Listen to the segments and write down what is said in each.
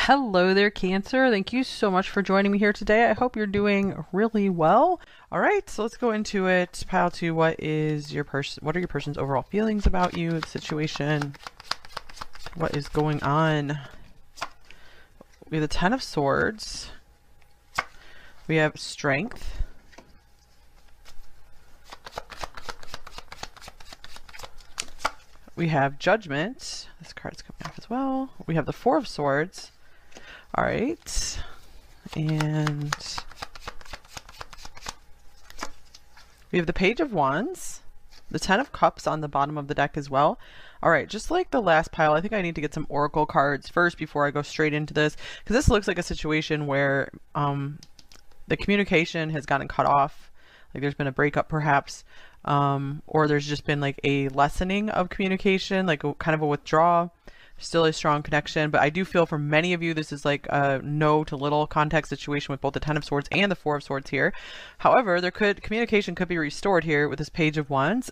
Hello there, Cancer. Thank you so much for joining me here today. I hope you're doing really well. All right, so let's go into it. Pile two, what are your person's overall feelings about you, the situation? What is going on? We have the Ten of Swords. We have Strength. We have Judgment. This card's coming up as well. We have the Four of Swords. All right. And we have the Page of Wands, the Ten of Cups on the bottom of the deck as well. All right, just like the last pile, I think I need to get some oracle cards first before I go straight into this, because this looks like a situation where the communication has gotten cut off, like there's been a breakup perhaps, or there's just been like a lessening of communication, like kind of a withdrawal. Still a strong connection, but I do feel for many of you this is like a no to little contact situation with both the Ten of Swords and the Four of Swords here. However, communication could be restored here with this Page of Wands,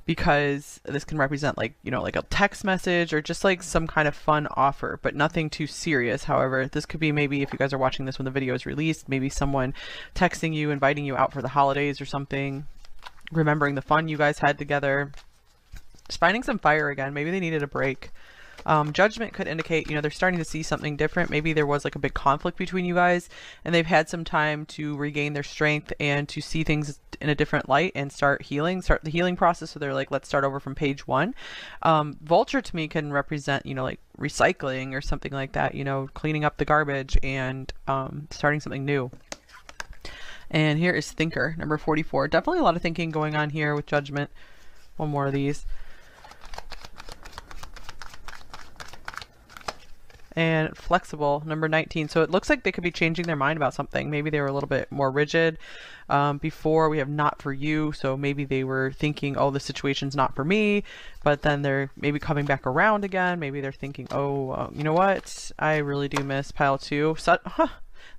because this can represent like, you know, like a text message or just like some kind of fun offer, but nothing too serious. However, this could be, maybe if you guys are watching this when the video is released, maybe someone texting you, inviting you out for the holidays or something, remembering the fun you guys had together. Just finding some fire again. Maybe they needed a break. Judgment could indicate, you know, they're starting to see something different. Maybe there was like a big conflict between you guys and they've had some time to regain their strength and to see things in a different light and start the healing process. So they're like, let's start over from page one. Vulture to me can represent, you know, like recycling or something like that, you know, cleaning up the garbage and starting something new. And here is Thinker, number 44. Definitely a lot of thinking going on here with Judgment. One more of these. And Flexible, number 19. So it looks like they could be changing their mind about something. Maybe they were a little bit more rigid before. We have Not For You, so maybe they were thinking, oh, the situation's not for me, but then they're maybe coming back around again. Maybe they're thinking, oh, you know what, I really do miss pile two.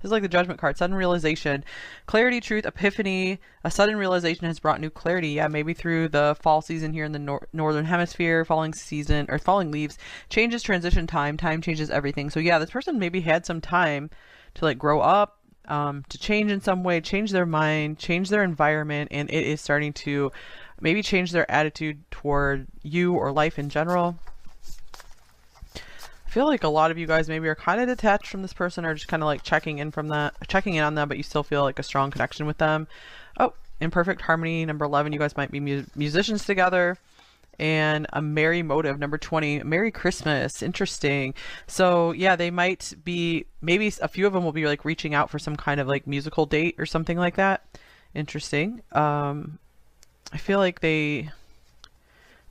This is like the Judgment card. Sudden realization, clarity, truth, epiphany. A sudden realization has brought new clarity. Yeah, maybe through the fall season here in the northern hemisphere, falling season or falling leaves, changes transition time. Time changes everything. So yeah, this person maybe had some time to like grow up, to change in some way, change their mind, change their environment, and it is starting to maybe change their attitude toward you or life in general. I feel like a lot of you guys maybe are kind of detached from this person or just kind of like checking in on them, but you still feel like a strong connection with them. Oh, Imperfect Harmony, number 11. You guys might be musicians together. And a merry motive, number 20. Merry Christmas. Interesting. So yeah, they might be, maybe a few of them will be like reaching out for some kind of like musical date or something like that. Interesting. I feel like they're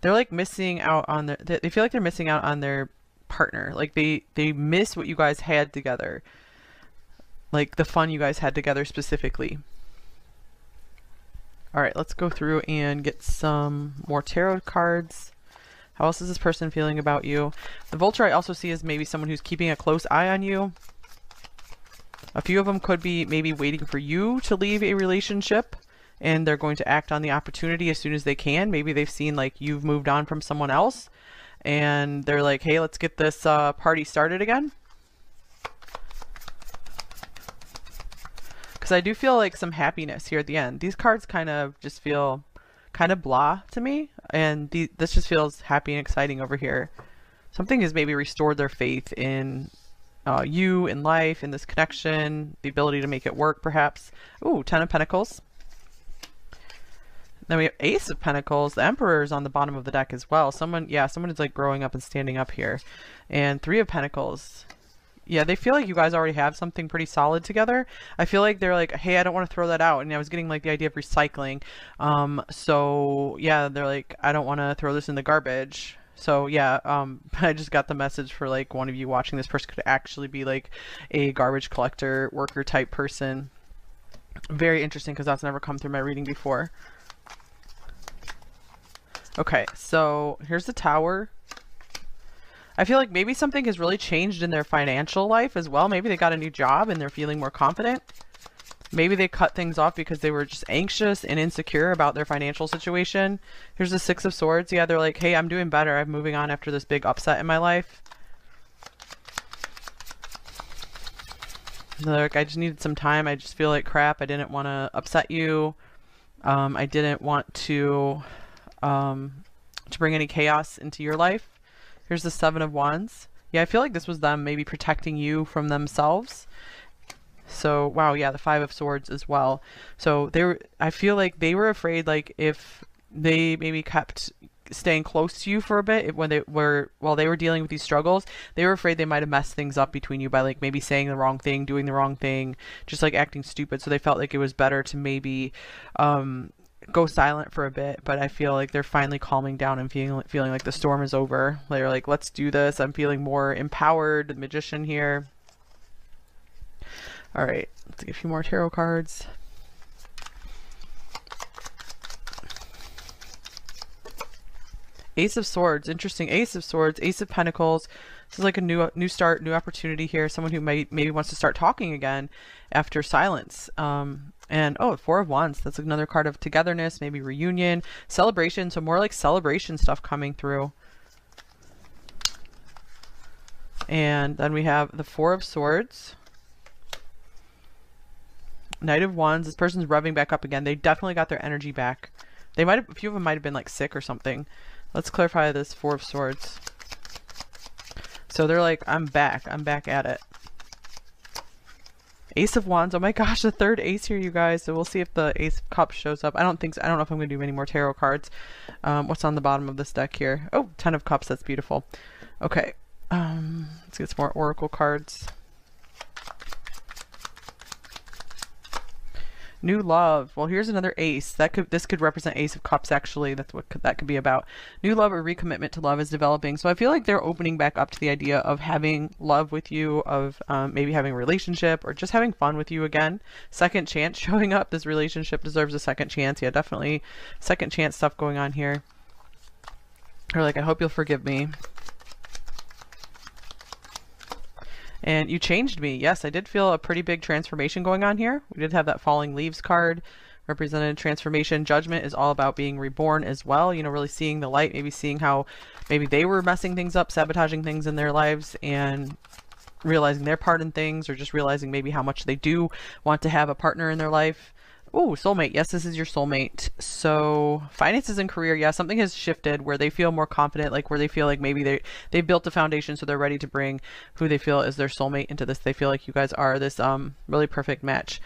like missing out on they feel like they're missing out on their partner. Like they miss what you guys had together, like the fun you guys had together specifically. All right, let's go through and get some more tarot cards. How else is this person feeling about you? The Vulture I also see as maybe someone who's keeping a close eye on you. A few of them could be maybe waiting for you to leave a relationship and they're going to act on the opportunity as soon as they can. Maybe they've seen like you've moved on from someone else and they're like, hey, let's get this party started again. Because I do feel like some happiness here at the end. These cards kind of just feel kind of blah to me, and this just feels happy and exciting over here. Something has maybe restored their faith in you, in life, in this connection, the ability to make it work perhaps. Ooh, Ten of Pentacles. Then we have Ace of Pentacles. The Emperor is on the bottom of the deck as well. Someone is like growing up and standing up here. And Three of Pentacles. Yeah, they feel like you guys already have something pretty solid together. I feel like they're like, hey, I don't want to throw that out. And I was getting like the idea of recycling. So yeah, they're like, I don't want to throw this in the garbage. So yeah, I just got the message for like one of you watching this person could actually be like a garbage collector, worker type person. Very interesting because that's never come through my reading before. Okay, so here's the Tower. I feel like maybe something has really changed in their financial life as well. Maybe they got a new job and they're feeling more confident. Maybe they cut things off because they were just anxious and insecure about their financial situation. Here's the Six of Swords. Yeah, they're like, hey, I'm doing better. I'm moving on after this big upset in my life. Like, I just needed some time. I just feel like crap. I didn't want to upset you. I didn't want to bring any chaos into your life. Here's the Seven of Wands. Yeah, I feel like this was them maybe protecting you from themselves. So, wow, yeah, the Five of Swords as well. So I feel like they were afraid, like, if they maybe kept staying close to you for a bit while they were dealing with these struggles, they were afraid they might have messed things up between you by like maybe saying the wrong thing, doing the wrong thing, just like acting stupid. So they felt like it was better to maybe go silent for a bit. But I feel like they're finally calming down and feeling like the storm is over. They're like, let's do this. I'm feeling more empowered. The Magician here. All right, let's get a few more tarot cards. Ace of Swords, interesting. Ace of Swords, Ace of Pentacles. This is like a new start, new opportunity here. Someone who maybe wants to start talking again after silence. And oh, Four of Wands. That's another card of togetherness, maybe reunion, celebration. So more like celebration stuff coming through. And then we have the Four of Swords. Knight of Wands. This person's revving back up again. They definitely got their energy back. They might have, a few of them might have been like sick or something. Let's clarify this Four of Swords. So they're like, I'm back at it. Ace of Wands. Oh my gosh, the third ace here, you guys. So we'll see if the Ace of Cups shows up. I don't think so. I don't know if I'm going to do any more tarot cards. What's on the bottom of this deck here? Oh, Ten of Cups. That's beautiful. Okay. Let's get some more oracle cards. New love. Well, here's another ace. This could represent Ace of Cups, actually. That's what that could be about. New love or recommitment to love is developing. So I feel like they're opening back up to the idea of having love with you, of maybe having a relationship or just having fun with you again. Second chance showing up. This relationship deserves a second chance. Yeah, definitely second chance stuff going on here. Or like, I hope you'll forgive me. And you changed me. Yes, I did feel a pretty big transformation going on here. We did have that falling leaves card, represented transformation. Judgment is all about being reborn as well. You know, really seeing the light, maybe seeing how maybe they were messing things up, sabotaging things in their lives, and realizing their part in things, or just realizing maybe how much they do want to have a partner in their life. Oh, soulmate. Yes, this is your soulmate. So finances and career. Yeah, something has shifted where they feel more confident, like where they feel like maybe they built a foundation, so they're ready to bring who they feel is their soulmate into this. They feel like you guys are this really perfect match.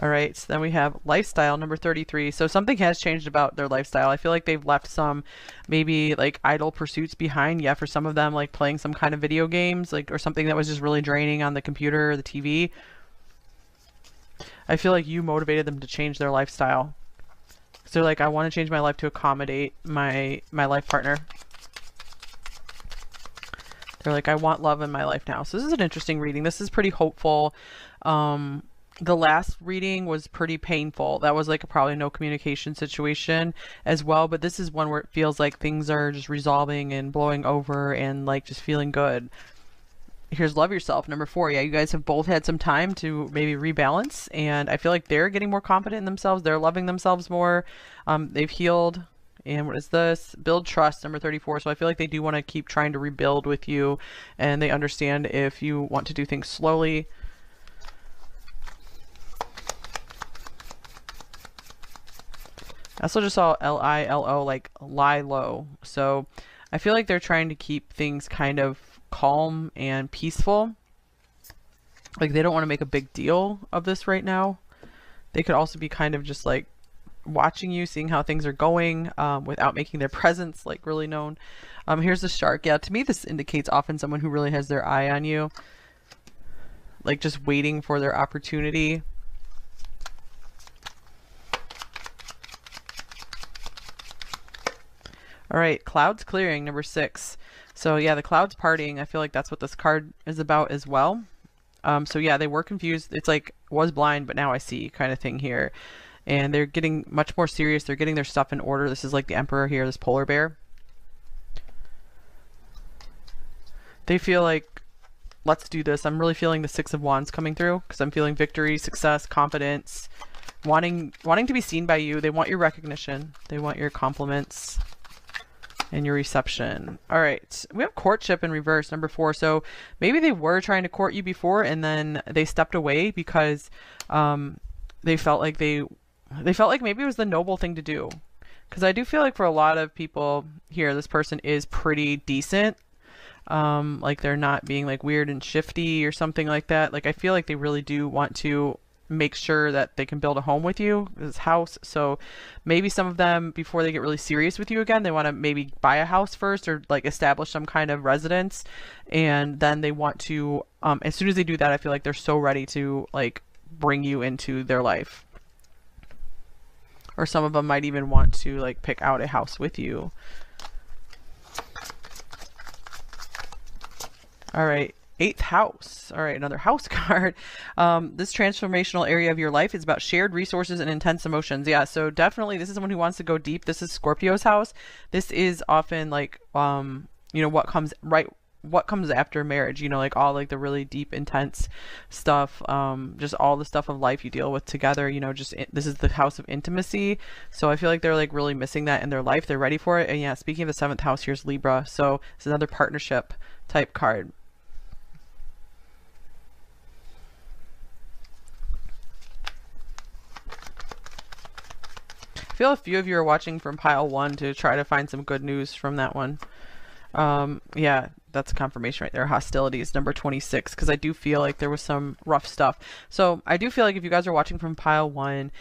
All right, so then we have lifestyle, number 33. So something has changed about their lifestyle. I feel like they've left some maybe like idle pursuits behind. Yeah, for some of them, like playing some kind of video games, like, or something that was just really draining on the computer or the TV. I feel like you motivated them to change their lifestyle. So they're like, I want to change my life to accommodate my life partner. They're like, I want love in my life now. So this is an interesting reading. This is pretty hopeful. The last reading was pretty painful. That was like a probably no communication situation as well. But this is one where it feels like things are just resolving and blowing over and like just feeling good. Here's love yourself, number 4. Yeah, you guys have both had some time to maybe rebalance. And I feel like they're getting more confident in themselves. They're loving themselves more. They've healed. And what is this? Build trust, number 34. So I feel like they do want to keep trying to rebuild with you. And they understand if you want to do things slowly. I also just saw L-I-L-O, like lie low. So I feel like they're trying to keep things kind of calm and peaceful. Like they don't want to make a big deal of this right now. They could also be kind of just like watching you, seeing how things are going without making their presence like really known. Here's the shark. Yeah, to me this indicates often someone who really has their eye on you. Like just waiting for their opportunity. All right, clouds clearing, number 6. So yeah, the clouds partying. I feel like that's what this card is about as well. So yeah, they were confused. It's like, was blind, but now I see kind of thing here. And they're getting much more serious. They're getting their stuff in order. This is like the emperor here, this polar bear. They feel like, let's do this. I'm really feeling the 6 of Wands coming through because I'm feeling victory, success, confidence, wanting to be seen by you. They want your recognition. They want your compliments. and your reception. All right, we have courtship in reverse, number 4. So maybe they were trying to court you before, and then they stepped away because they felt like maybe it was the noble thing to do. Because I do feel like for a lot of people here, this person is pretty decent. Like they're not being like weird and shifty or something like that. Like I feel like they really do want to make sure that they can build a home with you, this house. So maybe some of them, before they get really serious with you again, they want to maybe buy a house first or like establish some kind of residence, and then they want to as soon as they do that, I feel like they're so ready to like bring you into their life. Or some of them might even want to like pick out a house with you. All right, 8th house. All right, another house card. This transformational area of your life is about shared resources and intense emotions. Yeah, so definitely this is someone who wants to go deep. This is Scorpio's house. This is often like, you know, what comes after marriage, you know, like all like the really deep, intense stuff, just all the stuff of life you deal with together, you know, just this is the house of intimacy. So I feel like they're like really missing that in their life. They're ready for it. And yeah, speaking of the 7th house, here's Libra. So it's another partnership type card. I feel a few of you are watching from pile 1 to try to find some good news from that one. Yeah, that's a confirmation right there. Hostilities, number 26, because I do feel like there was some rough stuff. So I do feel like if you guys are watching from pile 1,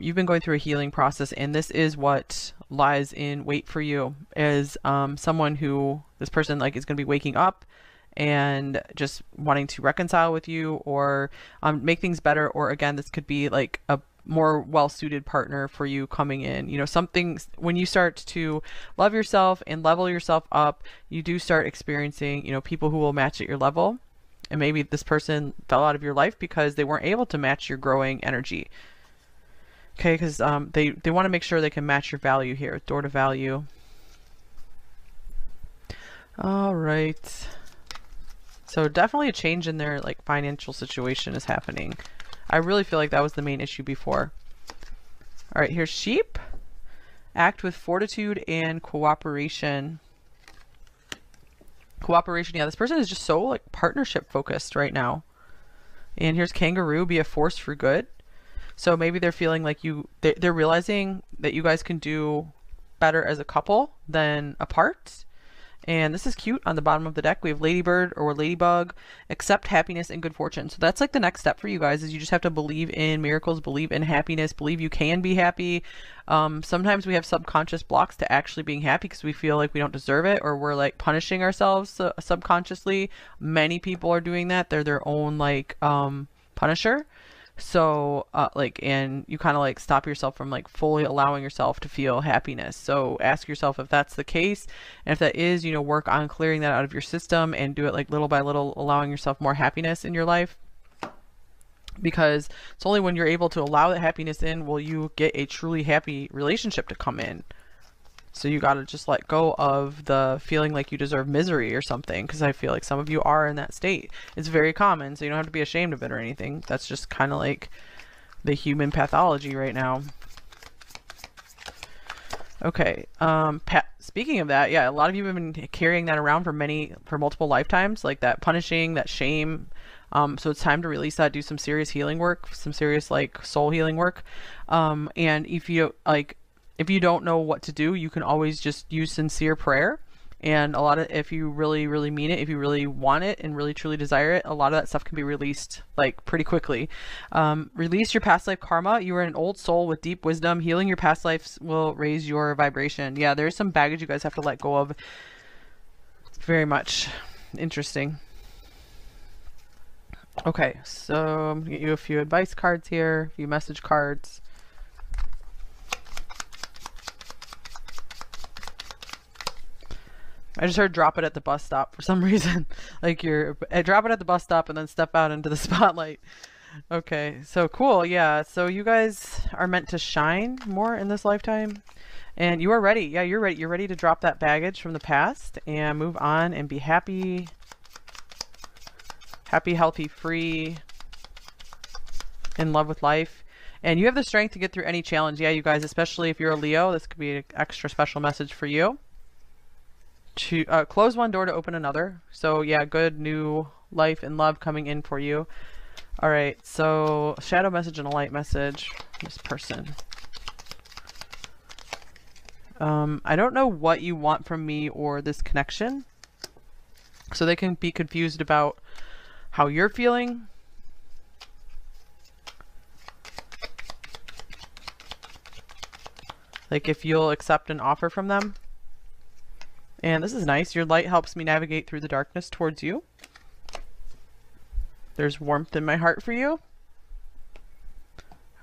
you've been going through a healing process, and this is what lies in wait for you, is someone who, this person like is going to be waking up and just wanting to reconcile with you or make things better. Or again, this could be like a more well-suited partner for you coming in. You know, something, when you start to love yourself and level yourself up, you do start experiencing, you know, people who will match at your level. And maybe this person fell out of your life because they weren't able to match your growing energy. Okay, because they want to make sure they can match your value here. Door to value. All right. So definitely a change in their like financial situation is happening. I really feel like that was the main issue before. All right, here's sheep. Act with fortitude and cooperation. Cooperation, yeah, this person is just so like partnership focused right now. And here's kangaroo, be a force for good. So maybe they're feeling like they're realizing that you guys can do better as a couple than apart. And this is cute. On the bottom of the deck, we have ladybird or ladybug. Accept happiness and good fortune. So that's like the next step for you guys, is you just have to believe in miracles, believe in happiness, believe you can be happy. Sometimes we have subconscious blocks to actually being happy because we feel like we don't deserve it, or we're like punishing ourselves subconsciously. Many people are doing that. They're their own like punisher. So and you kind of like stop yourself from like fully allowing yourself to feel happiness. So ask yourself if that's the case, and if that is, you know, work on clearing that out of your system and do it like little by little, allowing yourself more happiness in your life, because it's only when you're able to allow that happiness in will you get a truly happy relationship to come in. So you got to just let go of the feeling like you deserve misery or something, because I feel like some of you are in that state. It's very common, so you don't have to be ashamed of it or anything. That's just kind of like the human pathology right now. Okay, speaking of that, yeah, a lot of you have been carrying that around for multiple lifetimes, like that punishing, that shame. So it's time to release that, do some serious healing work, some serious like soul healing work. And if you don't know what to do, you can always just use sincere prayer. And if you really, really mean it, if you really want it and really truly desire it, a lot of that stuff can be released like pretty quickly. Release your past life karma. You are an old soul with deep wisdom. Healing your past lives will raise your vibration. Yeah, there's some baggage you guys have to let go of. Very much interesting. Okay, so I'm gonna get you a few advice cards here, a few message cards. I just heard drop it at the bus stop for some reason. Like drop it at the bus stop and then step out into the spotlight. Okay, so cool. Yeah, so you guys are meant to shine more in this lifetime. And you are ready. Yeah, you're ready. You're ready to drop that baggage from the past and move on and be happy. Happy, healthy, free, in love with life. And you have the strength to get through any challenge. Yeah, you guys, especially if you're a Leo, this could be an extra special message for you. to close one door to open another. So yeah, good new life and love coming in for you. All right, so shadow message and a light message. This person. I don't know what you want from me or this connection. So they can be confused about how you're feeling. Like if you'll accept an offer from them. And this is nice. Your light helps me navigate through the darkness towards you. There's warmth in my heart for you.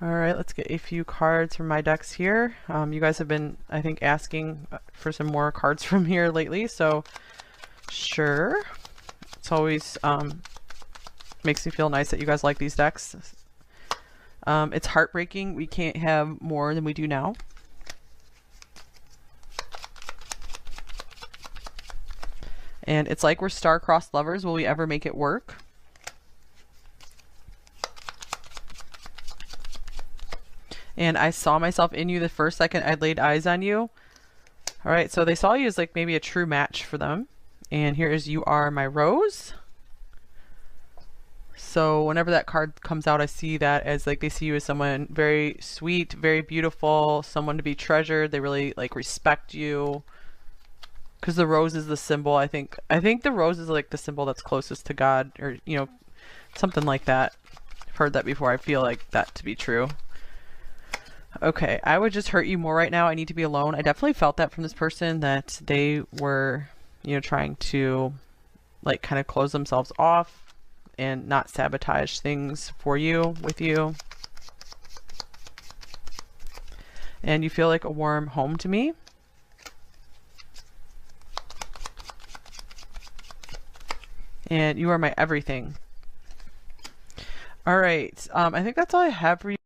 All right, let's get a few cards from my decks here. You guys have been, I think, asking for some more cards from here lately, so sure. It's always makes me feel nice that you guys like these decks. It's heartbreaking we can't have more than we do now. And it's like we're star-crossed lovers. Will we ever make it work? And I saw myself in you the first second I laid eyes on you. All right, so they saw you as like maybe a true match for them. And here is You Are My Rose. So whenever that card comes out, I see that as like they see you as someone very sweet, very beautiful, someone to be treasured. They really like respect you. Because the rose is the symbol, I think the rose is like the symbol that's closest to God, or you know, something like that. I've heard that before. I feel like that to be true. Okay, I would just hurt you more right now. I need to be alone. I definitely felt that from this person, that they were, you know, trying to like kind of close themselves off and not sabotage things for you, with you. And you feel like a warm home to me. And you are my everything. All right. I think that's all I have for you.